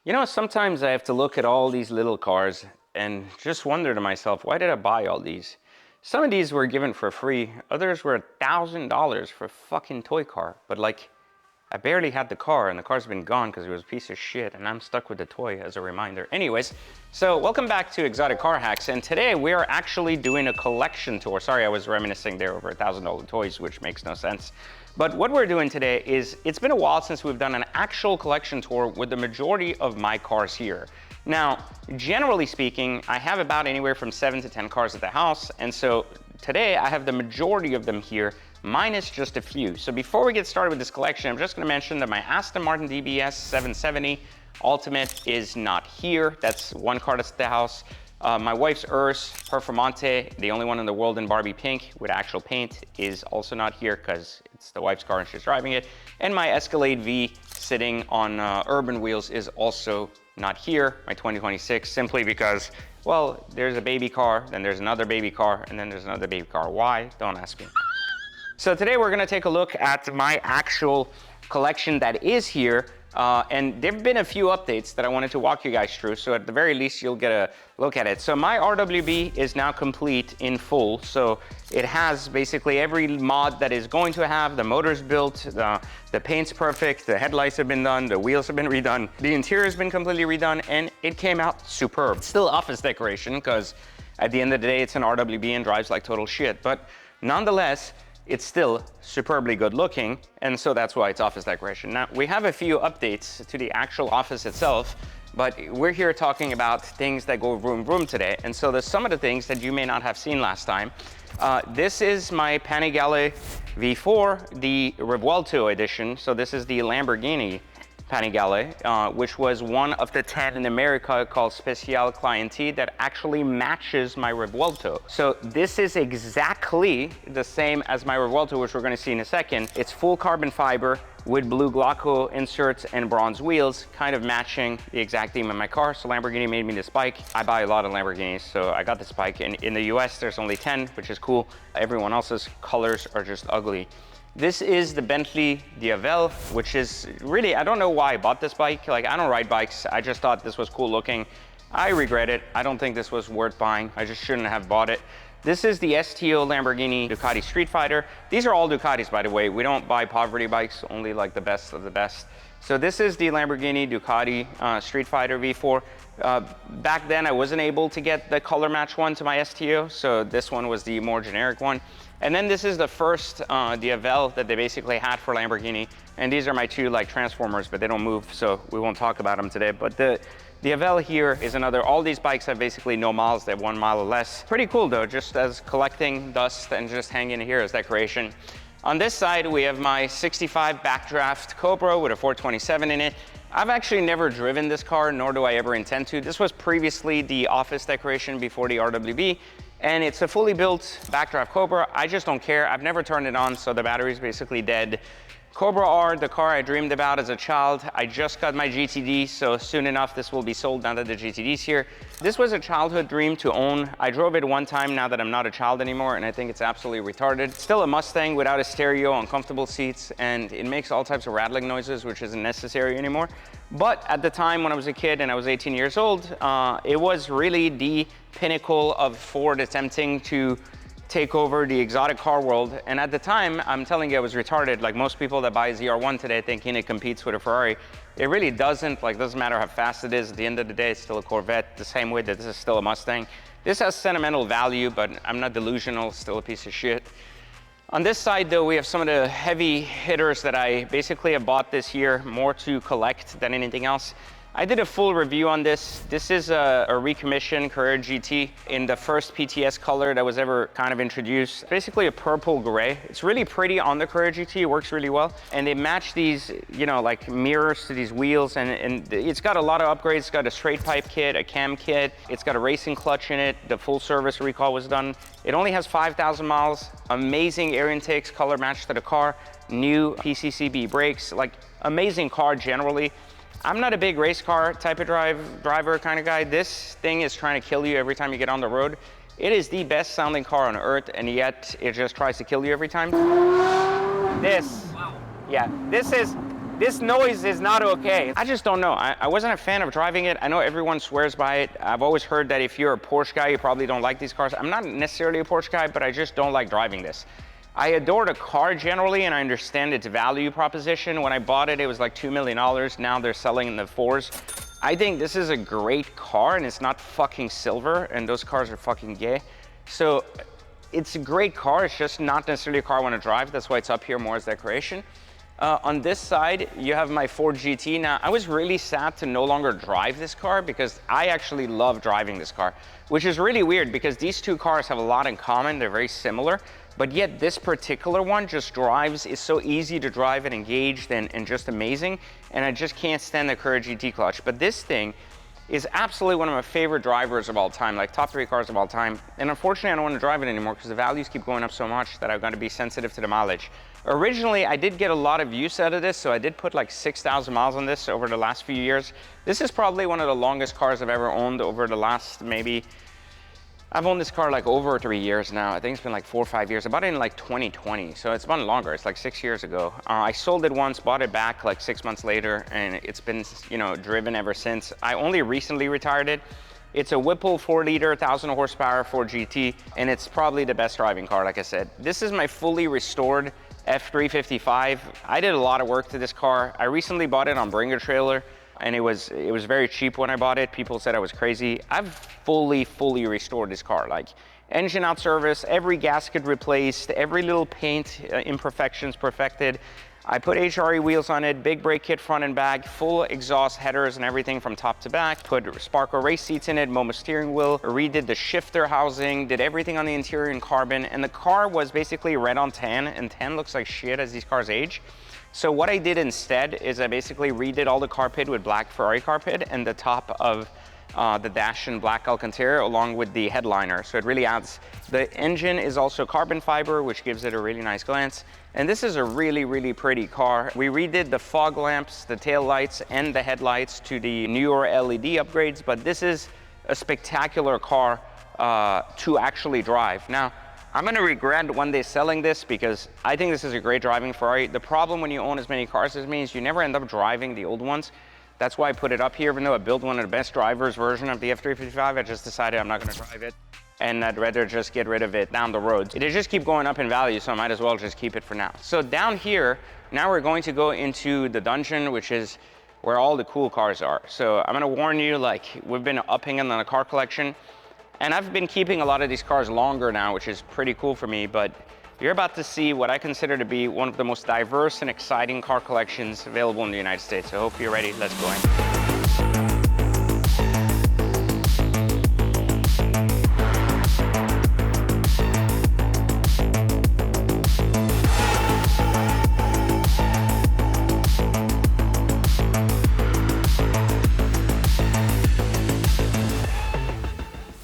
You know, sometimes I have to look at all these little cars and just wonder to myself, why did I buy all these? Some of these were given for free, others were $1,000 for a fucking toy car. But like, I barely had the car and the car's been gone because it was a piece of shit and I'm stuck with the toy as a reminder. Anyways, so welcome back to Exotic Car Hacks, and today we are actually doing a collection tour. Sorry, I was reminiscing there over $1,000 toys, which makes no sense. But what we're doing today is, it's been a while since we've done an actual collection tour with the majority of my cars here. Now, generally speaking, I have about anywhere from 7 to 10 cars at the house, and so today I have the majority of them here, minus just a few. So before we get started with this collection, I'm just gonna mention that my Aston Martin DBS 770 Ultimate is not here. That's one car that's at the house. My wife's Urus Performante, the only one in the world in Barbie pink with actual paint, is also not here because it's the wife's car and she's driving it. And my Escalade V sitting on urban wheels is also not here, my 2026, simply because, well, there's a baby car, then there's another baby car, and then there's another baby car. Why? Don't ask me. So today we're gonna take a look at my actual collection that is here. And there've been a few updates that I wanted to walk you guys through, so at the very least you'll get a look at it. So my RWB is now complete in full, so it has basically every mod that is going to have. The motor's built, the paint's perfect, the headlights have been done, the wheels have been redone, the interior has been completely redone, and it came out superb. It's still office decoration, because at the end of the day it's an RWB and drives like total shit, but nonetheless, it's still superbly good looking, and so that's why it's office decoration. Now, we have a few updates to the actual office itself, but we're here talking about things that go vroom vroom today, and so there's some of the things that you may not have seen last time. This is my Panigale V4, the Revuelto edition, so this is the Lamborghini Panigale, which was one of the 10 in America called Special Clienti that actually matches my Revuelto. So this is exactly the same as my Revuelto, which we're gonna see in a second. It's full carbon fiber with blue Glauco inserts and bronze wheels, kind of matching the exact theme of my car. So Lamborghini made me this bike. I buy a lot of Lamborghinis, so I got this bike. And in the US, there's only 10, which is cool. Everyone else's colors are just ugly. This is the Bentley Diavel, which is really, I don't know why I bought this bike. Like, I don't ride bikes. I just thought this was cool looking. I regret it. I don't think this was worth buying. I just shouldn't have bought it. This is the STO Lamborghini Ducati Street Fighter. These are all Ducatis, by the way. We don't buy poverty bikes, only like the best of the best. So this is the Lamborghini Ducati Street Fighter V4. Back then, I wasn't able to get the color match one to my STO, so this one was the more generic one. And then this is the first Diavel that they basically had for Lamborghini. And these are my two like Transformers, but they don't move, so we won't talk about them today. But the Diavel here is another, all these bikes have basically no miles, they have 1 mile or less. Pretty cool though, just as collecting dust and just hanging here as decoration. On this side, we have my 65 backdraft Cobra with a 427 in it. I've actually never driven this car, nor do I ever intend to. This was previously the office decoration before the RWB. And it's a fully built backdraft Cobra. I just don't care. I've never turned it on, so the battery's basically dead. Cobra R, the car I dreamed about as a child. I just got my GTD, so soon enough this will be sold now that the GTD's here. This was a childhood dream to own. I drove it one time now that I'm not a child anymore, and I think it's absolutely retarded. It's still a Mustang without a stereo, uncomfortable seats, and it makes all types of rattling noises, which isn't necessary anymore. But at the time when I was a kid and I was 18 years old, it was really the pinnacle of Ford attempting to take over the exotic car world. And at the time, I'm telling you, I was retarded. Like most people that buy a ZR1 today thinking it competes with a Ferrari. It really doesn't. Like, doesn't matter how fast it is. At the end of the day, it's still a Corvette, the same way that this is still a Mustang. This has sentimental value, but I'm not delusional, still a piece of shit. On this side though, we have some of the heavy hitters that I basically have bought this year, more to collect than anything else. I did a full review on this. This is a recommissioned Carrera GT in the first PTS color that was ever kind of introduced. Basically a purple gray. It's really pretty on the Carrera GT, it works really well. And they match these, you know, like mirrors to these wheels, and it's got a lot of upgrades. It's got a straight pipe kit, a cam kit. It's got a racing clutch in it. The full service recall was done. It only has 5,000 miles. Amazing air intakes, color match to the car. New PCCB brakes, like amazing car generally. I'm not a big race car type of driver kind of guy. This thing is trying to kill you every time you get on the road. It is the best sounding car on earth, and yet it just tries to kill you every time. This, yeah, this This noise is not okay. I just don't know. I wasn't a fan of driving it. I know everyone swears by it. I've always heard that if you're a Porsche guy, you probably don't like these cars. I'm not necessarily a Porsche guy, but I just don't like driving this. I adore the car generally, and I understand its value proposition. When I bought it, it was like $2 million. Now they're selling in the fours. I think this is a great car, and it's not fucking silver, and those cars are fucking gay. So it's a great car. It's just not necessarily a car I want to drive. That's why it's up here more as decoration. On this side, you have my Ford GT. Now, I was really sad to no longer drive this car because I actually love driving this car, which is really weird because these two cars have a lot in common. They're very similar. But yet this particular one just drives, is so easy to drive and engaged and just amazing. And I just can't stand the Carrera GT clutch. But this thing is absolutely one of my favorite drivers of all time, like top 3 cars of all time. And unfortunately, I don't want to drive it anymore because the values keep going up so much that I've got to be sensitive to the mileage. Originally, I did get a lot of use out of this, so I did put like 6,000 miles on this over the last few years. This is probably one of the longest cars I've ever owned over the last maybe, I've owned this car like over 3 years now. I think it's been like 4 or 5 years. I bought it in like 2020, so it's been longer. It's like 6 years ago. I sold it once, bought it back like 6 months later, and it's been, you know, driven ever since. I only recently retired it. It's a Whipple 4-liter, 1,000 horsepower Ford GT, and it's probably the best driving car, like I said. This is my fully restored F355. I did a lot of work to this car. I recently bought it on Bringer Trailer, and it was very cheap when I bought it. People said I was crazy. I've fully restored this car. Like engine out service, every gasket replaced, every little paint imperfections perfected. I put HRE wheels on it, big brake kit front and back, full exhaust headers and everything from top to back. Put Sparco race seats in it, MoMA steering wheel, redid the shifter housing, did everything on the interior in carbon. And the car was basically red on tan, and tan looks like shit as these cars age. So what I did instead is I basically redid all the carpet with black Ferrari carpet and the top of the dash in black Alcantara along with the headliner. So it really adds, the engine is also carbon fiber, which gives it a really nice glance. And this is a really pretty car. We redid the fog lamps, the tail lights, and the headlights to the newer LED upgrades, but this is a spectacular car to actually drive. Now, I'm gonna regret one day selling this because I think this is a great driving Ferrari. The problem when you own as many cars as me is you never end up driving the old ones. That's why I put it up here, even though I built one of the best drivers version of the F355, I just decided I'm not gonna drive it, and I'd rather just get rid of it down the road. It'll just keep going up in value, so I might as well just keep it for now. So down here, now we're going to go into the dungeon, which is where all the cool cars are. So I'm gonna warn you, like, we've been upping on the car collection, and I've been keeping a lot of these cars longer now, which is pretty cool for me, but you're about to see what I consider to be one of the most diverse and exciting car collections available in the United States. So I hope you're ready. Let's go in.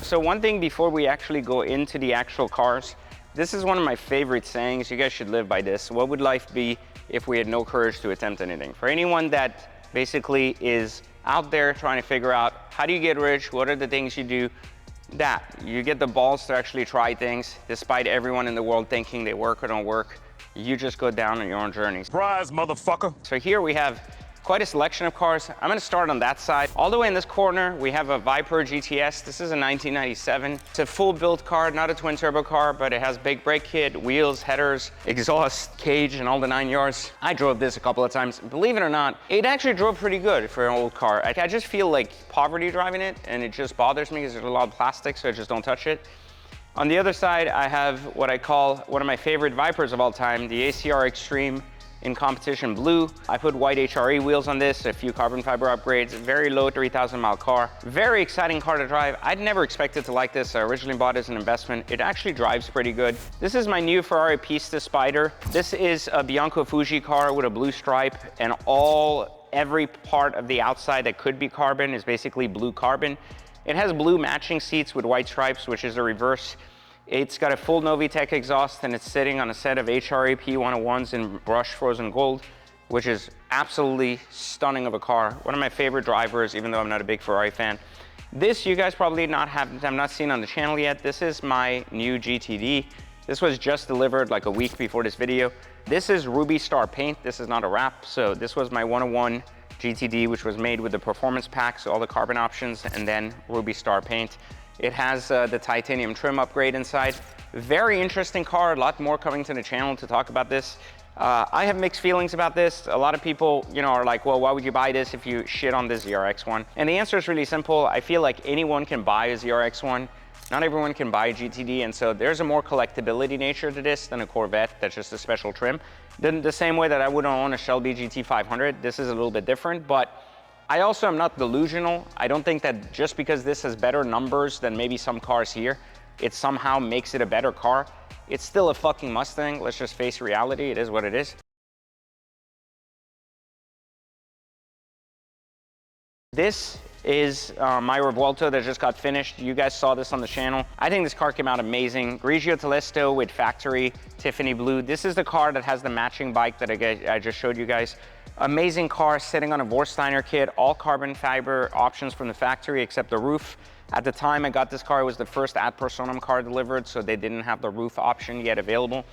So one thing before we actually go into the actual cars, this is one of my favorite sayings. You guys should live by this. What would life be if we had no courage to attempt anything? For anyone that basically is out there trying to figure out how do you get rich, what are the things you do, that you get the balls to actually try things despite everyone in the world thinking they work or don't work. You just go down on your own journey. Surprise, motherfucker. So here we have quite a selection of cars. I'm gonna start on that side. All the way in this corner, we have a Viper GTS. This is a 1997. It's a full built car, not a twin turbo car, but it has big brake kit, wheels, headers, exhaust, cage, and all the 9 yards. I drove this a couple of times. Believe it or not, it actually drove pretty good for an old car. I just feel like poverty driving it, and it just bothers me because there's a lot of plastic, so I just don't touch it. On the other side, I have what I call one of my favorite Vipers of all time, the ACR Extreme in competition blue. I put white HRE wheels on this, a few carbon fiber upgrades, very low 3,000 mile car. Very exciting car to drive. I'd never expected to like this. I originally bought it as an investment. It actually drives pretty good. This is my new Ferrari Pista Spider. This is a Bianco Fuji car with a blue stripe, and every part of the outside that could be carbon is basically blue carbon. It has blue matching seats with white stripes, which is a reverse. It's got a full Novitec exhaust, and it's sitting on a set of HRE P101s in brushed frozen gold, which is absolutely stunning of a car. One of my favorite drivers, even though I'm not a big Ferrari fan. This you guys probably have not seen on the channel yet. This is my new GTD. This was just delivered like a week before this video. This is Ruby Star paint. This is not a wrap. So this was my 101 GTD, which was made with the performance pack, so all the carbon options, and then Ruby Star paint. It has the titanium trim upgrade inside. Very interesting car, a lot more coming to the channel to talk about this. I have mixed feelings about this. A lot of people, you know, are like, well, why would you buy this if you shit on this ZRX one? And the answer is really simple. I feel like anyone can buy a ZRX one. Not everyone can buy a GTD, and so there's a more collectability nature to this than a Corvette that's just a special trim. The same way that I wouldn't own a Shelby GT500, this is a little bit different, but I also am not delusional. I don't think that just because this has better numbers than maybe some cars here, it somehow makes it a better car. It's still a fucking Mustang. Let's just face reality. It is what it is. This is my Revuelto that just got finished. You guys saw this on the channel. I think this car came out amazing. Grigio Telesto with factory Tiffany blue. This is the car that has the matching bike that I just showed you guys. Amazing car sitting on a Vorsteiner kit, all carbon fiber options from the factory except the roof. At the time I got this car, it was the first ad personam car delivered, so they didn't have the roof option yet available.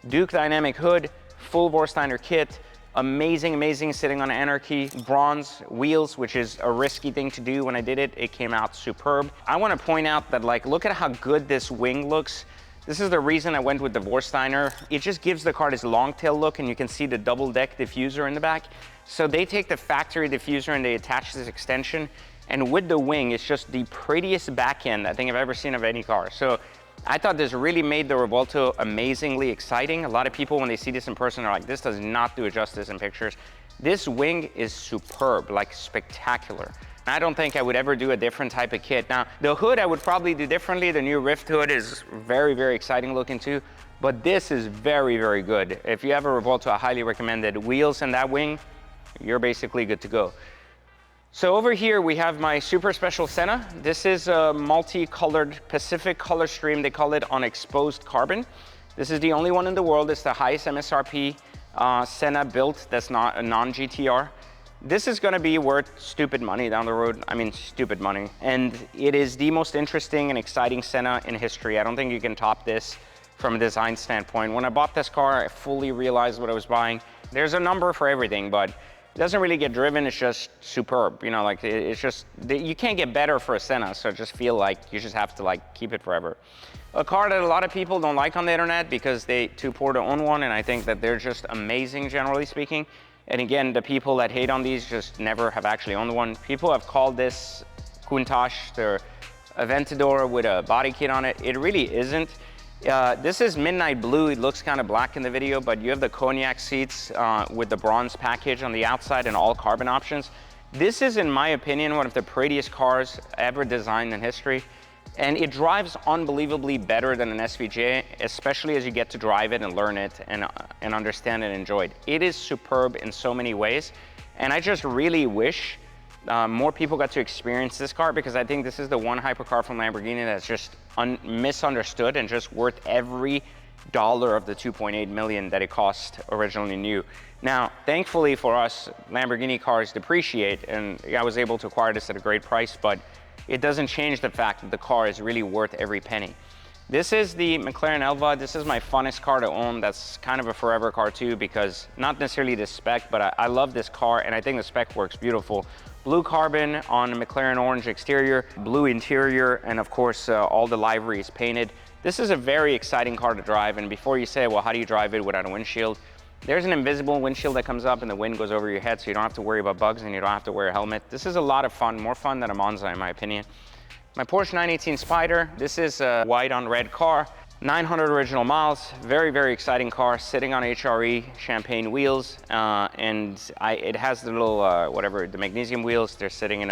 Duke dynamic hood, full Vorsteiner kit. Amazing, amazing, sitting on Anarchy. Bronze wheels, which is a risky thing to do. When I did it, it came out superb. I want to point out that, like, look at how good this wing looks. This is the reason I went with the Vorsteiner. It just gives the car this long tail look, and you can see the double deck diffuser in the back. So they take the factory diffuser and they attach this extension. And with the wing, it's just the prettiest back end I think I've ever seen of any car. So I thought this really made the Revuelto amazingly exciting. A lot of people, when they see this in person, are like, this does not do it justice in pictures. This wing is superb, like spectacular. I don't think I would ever do a different type of kit. Now, the hood I would probably do differently. The new Rift hood is very, very exciting looking too. But this is very, very good. If you have a Revuelto, I highly recommend it. Wheels and that wing, you're basically good to go. So over here we have my super special Senna. This is a multicolored Pacific color stream. They call it on exposed carbon. This is the only one in the world. It's the highest MSRP Senna built that's not a non-GTR. This is gonna be worth stupid money down the road. I mean, stupid money. And it is the most interesting and exciting Senna in history. I don't think you can top this from a design standpoint. When I bought this car, I fully realized what I was buying. There's a number for everything, but it doesn't really get driven. It's just superb. You know, like it's just, you can't get better for a Senna. So just feel like you just have to like keep it forever. A car that a lot of people don't like on the internet because they're too poor to own one. And I think that they're just amazing, generally speaking. And again, the people that hate on these just never have actually owned one. People have called this Countach or Aventador with a body kit on it. It really isn't. This is midnight blue. It looks kind of black in the video, but you have the cognac seats with the bronze package on the outside and all carbon options. This is, in my opinion, one of the prettiest cars ever designed in history. And it drives unbelievably better than an SVJ, especially as you get to drive it and learn it and understand and enjoy it. It is superb in so many ways. And I just really wish more people got to experience this car, because I think this is the one hypercar from Lamborghini that's just misunderstood and just worth every dollar of the 2.8 million that it cost originally new. Now, thankfully for us, Lamborghini cars depreciate, and I was able to acquire this at a great price, but it doesn't change the fact that the car is really worth every penny. This is the McLaren Elva. This is my funnest car to own. That's kind of a forever car too, because not necessarily the spec, but I love this car and I think the spec works beautiful. Blue carbon on a McLaren orange exterior, blue interior, and of course all the livery is painted. This is a very exciting car to drive, and before you say, well, how do you drive it without a windshield? There's an invisible windshield that comes up and the wind goes over your head, so you don't have to worry about bugs and you don't have to wear a helmet. This is a lot of fun, more fun than a Monza in my opinion. My Porsche 918 Spyder, this is a white on red car, 900 original miles, very, very exciting car, sitting on HRE champagne wheels, and it has the little, the magnesium wheels. They're sitting in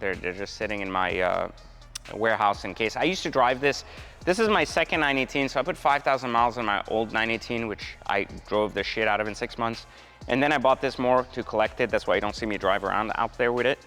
they're just sitting in my warehouse in case. I used to drive this. This is my second 918, so I put 5,000 miles on my old 918, which I drove the shit out of in 6 months. And then I bought this more to collect it. That's why you don't see me drive around out there with it.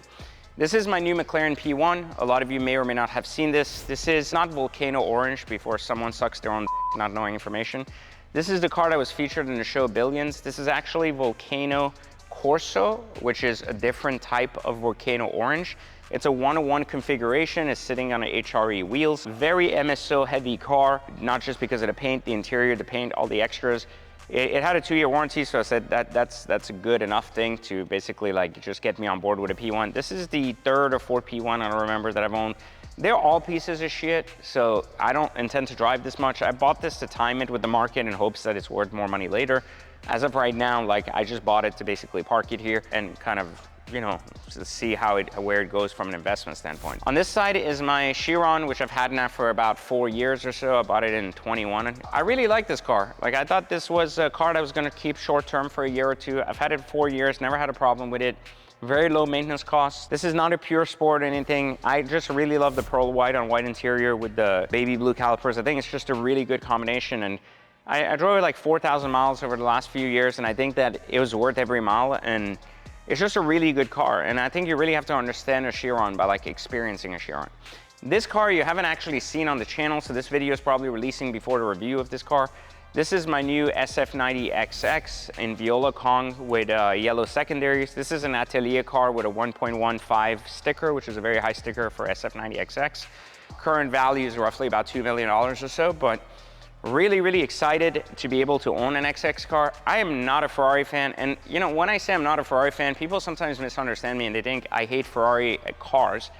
This is my new McLaren P1. A lot of you may or may not have seen this. This is not Volcano Orange before someone sucks their own not knowing information. This is the car that was featured in the show Billions. This is actually Volcano Corso, which is a different type of Volcano Orange. It's a 1-to-1 configuration. It's sitting on HRE wheels. Very MSO heavy car, not just because of the paint, the interior, the paint, all the extras. It had a 2-year warranty, so I said that's a good enough thing to basically like just get me on board with a P1. This is the 3rd or 4th P1, I don't remember, that I've owned. They're all pieces of shit, so I don't intend to drive this much. I bought this to time it with the market in hopes that it's worth more money later. As of right now, like I just bought it to basically park it here and kind of, you know, to see where it goes from an investment standpoint. On this side is my Chiron, which I've had now for about 4 years or so. I bought it in 21. I really like this car. Like I thought this was a car that I was gonna keep short term for a year or two. I've had it 4 years, never had a problem with it. Very low maintenance costs. This is not a pure sport or anything. I just really love the pearl white on white interior with the baby blue calipers. I think it's just a really good combination. And I drove it like 4,000 miles over the last few years, and I think that it was worth every mile. And it's just a really good car. And I think you really have to understand a Chiron by like experiencing a Chiron. This car you haven't actually seen on the channel, so this video is probably releasing before the review of this car. This is my new SF90XX in Viola Kong with yellow secondaries. This is an Atelier car with a 1.15 sticker, which is a very high sticker for SF90XX. Current value is roughly about $2 million or so, but really, really excited to be able to own an XX car. I am not a Ferrari fan, and you know, when I say I'm not a Ferrari fan, people sometimes misunderstand me and they think I hate Ferrari cars.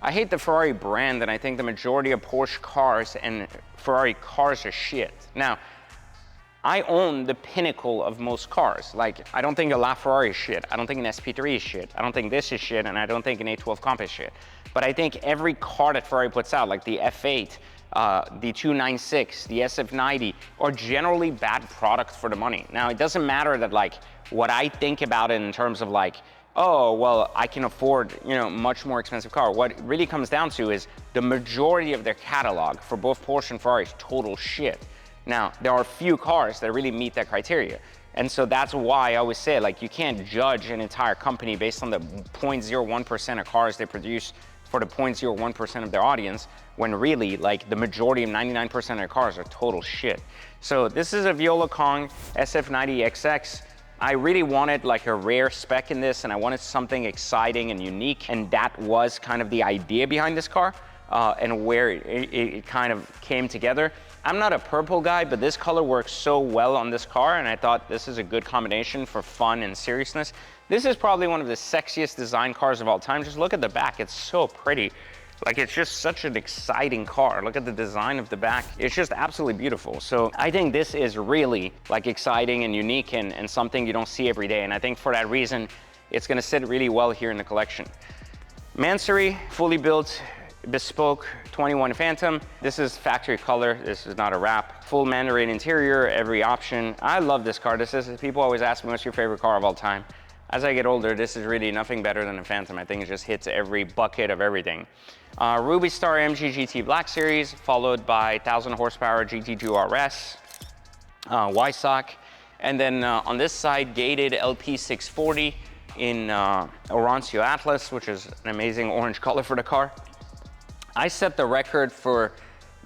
I hate the Ferrari brand, and I think the majority of Porsche cars and Ferrari cars are shit. Now, I own the pinnacle of most cars. Like, I don't think a LaFerrari is shit. I don't think an SP3 is shit. I don't think this is shit, and I don't think an A12 Comp is shit. But I think every car that Ferrari puts out, like the F8, the 296, the SF90, are generally bad products for the money. Now, it doesn't matter that like what I think about it in terms of like, oh, well, I can afford, you know, much more expensive car. What it really comes down to is the majority of their catalog for both Porsche and Ferrari is total shit. Now, there are a few cars that really meet that criteria. And so that's why I always say, like, you can't judge an entire company based on the 0.01% of cars they produce for the 0.01% of their audience, when really, like, the majority of 99% of their cars are total shit. So this is a Viola Kong SF90XX. I really wanted like a rare spec in this, and I wanted something exciting and unique, and that was kind of the idea behind this car, and where it kind of came together. I'm not a purple guy, but this color works so well on this car, and I thought this is a good combination for fun and seriousness. This is probably one of the sexiest design cars of all time. Just look at the back, it's so pretty. Like, it's just such an exciting car. Look at the design of the back. It's just absolutely beautiful. So I think this is really like exciting and unique and something you don't see every day. And I think for that reason, it's gonna sit really well here in the collection. Mansory, fully built, bespoke 21 Phantom. This is factory color. This is not a wrap. Full Mandarin interior, every option. I love this car. People always ask me, what's your favorite car of all time? As I get older, this is really nothing better than a Phantom. I think it just hits every bucket of everything. Ruby Star MG GT Black Series, followed by 1000 horsepower GT2 RS, YSOC, and then on this side, gated LP640 in Oroncio Atlas, which is an amazing orange color for the car. I set the record for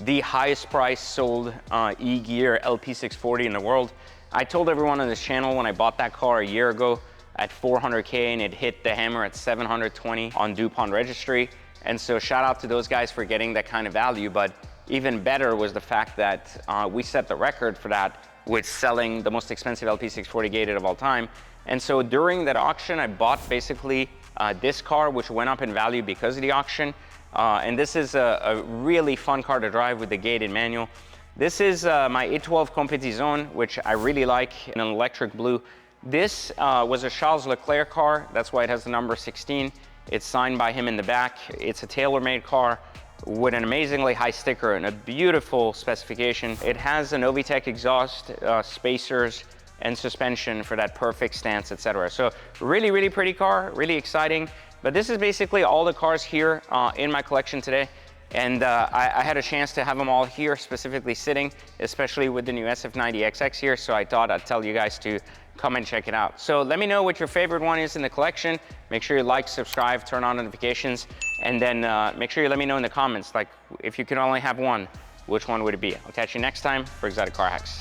the highest price sold E-Gear LP640 in the world. I told everyone on this channel when I bought that car a year ago at 400K, and it hit the hammer at 720 on DuPont registry. And so shout out to those guys for getting that kind of value, but even better was the fact that we set the record for that with selling the most expensive LP640 gated of all time. And so during that auction, I bought basically this car, which went up in value because of the auction. And this is a really fun car to drive with the gated manual. This is my A12 Competizione, which I really like, in an electric blue. This was a Charles Leclerc car. That's why it has the number 16. It's signed by him in the back. It's a tailor-made car with an amazingly high sticker and a beautiful specification. It has an Novitec exhaust, spacers, and suspension for that perfect stance, etc. So really, really pretty car, really exciting. But this is basically all the cars here in my collection today. And I had a chance to have them all here, specifically sitting, especially with the new SF90XX here. So I thought I'd tell you guys to come and check it out. So let me know what your favorite one is in the collection. Make sure you like, subscribe, turn on notifications, and then make sure you let me know in the comments, like, if you could only have one, which one would it be? I'll catch you next time for Exotic Car Hacks.